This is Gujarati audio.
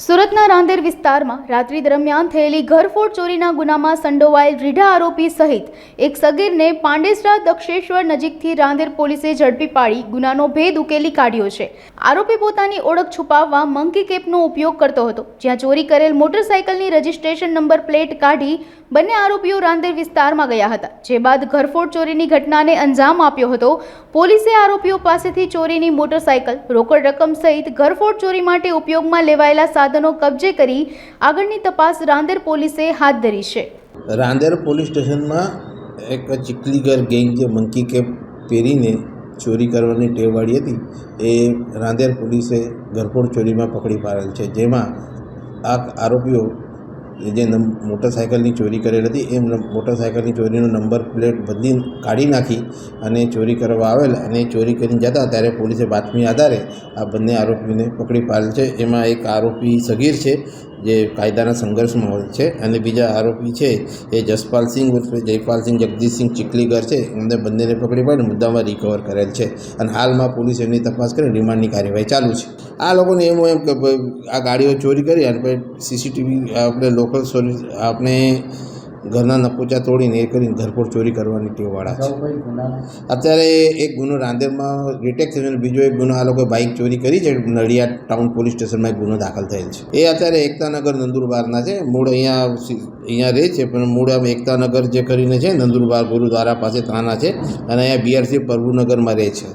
સુરતના રાંદેર વિસ્તારમાં રાત્રિ દરમિયાન થયેલી ઘરફોડ ચોરીના ગુનામાં સંડોવાયેલ રીઢા આરોપી સહિત એક સગીરને પાંડેસરા દક્ષેશ્વર નજીકથી રાંદેર પોલીસે ઝડપી પાડી ગુનાનો ભેદ ઉકેલી કાઢ્યો છે। આરોપી પોતાની ઓળખ છુપાવવા મંકી કેપનો ઉપયોગ કરતો હતો, જ્યાં ચોરી કરેલ મોટરસાઇકલની રજિસ્ટ્રેશન નંબર પ્લેટ કાઢી બંને આરોપીઓ રાંદેર વિસ્તારમાં ગયા હતા, જે બાદ ઘરફોડ ચોરીની ઘટનાને અંજામ આપ્યો હતો। પોલીસે આરોપીઓ પાસેથી ચોરીની મોટરસાઇકલ, રોકડ રકમ સહિત ઘરફોડ ચોરી માટે ઉપયોગમાં લેવાયેલા સાધનો કબજે કરી આગળની તપાસ રાંદેર પોલીસે હાથ ધરી છે। રાંદેર પોલીસ સ્ટેશનમાં એક ચીખલીગર ગેંગ જે મંકી કેપ પહેરીને ચોરી કરવાની ટેવવાળી હતી, એ રાંદેર પોલીસે ઘરફોડ ચોરીમાં પકડી પાડેલ છે, જેમાં આ આરોપીઓ જે મોટરસાઇકલની ચોરી કરેલ હતી એ મોટરસાઇકલની ચોરીનો નંબર પ્લેટ બધી કાઢી નાખી અને ચોરી કરવા આવેલ અને ચોરી કરીને જતા ત્યારે પોલીસે બાતમી આધારે આ બંને આરોપીને પકડી પાડેલ છે। એમાં એક આરોપી સગીર છે જે કાયદાના સંઘર્ષમાં હોય છે અને બીજા આરોપી છે એ જસપાલસિંહ ઉર્ફે જયપાલસિંહ જગદીશસિંહ ચીખલીગર છે, એમને બંનેને પકડી પાડી મુદ્દામાં રિકવર કરેલ છે અને હાલમાં પોલીસ એમની તપાસ કરી રિમાન્ડની કાર્યવાહી ચાલુ છે। આ લોકોને એમ કે આ ગાડીઓ ચોરી કરી અને પછી સીસીટીવી આપણે લોકલ સોરી આપણે ઘરના નકોચા તોડીને એ કરીને ઘરફોડ ચોરી કરવાની ટેવવાળા છે। અત્યારે એક ગુનો રાંદેરમાં ડિટેક્ટ થયો અને બીજો એક ગુનો આ લોકોએ બાઇક ચોરી કરી છે, નડિયાદ ટાઉન પોલીસ સ્ટેશનમાં એક ગુનો દાખલ થયેલ છે। એ અત્યારે એકતાનગર નંદુરબારના છે, મૂળ અહીંયા રહે છે, પણ મૂળ આમ એકતાનગર જે કરીને છે નંદુરબાર ગુરુદ્વારા પાસે તાના છે અને અહીંયા બીઆરસી પ્રભુનગરમાં રહે છે।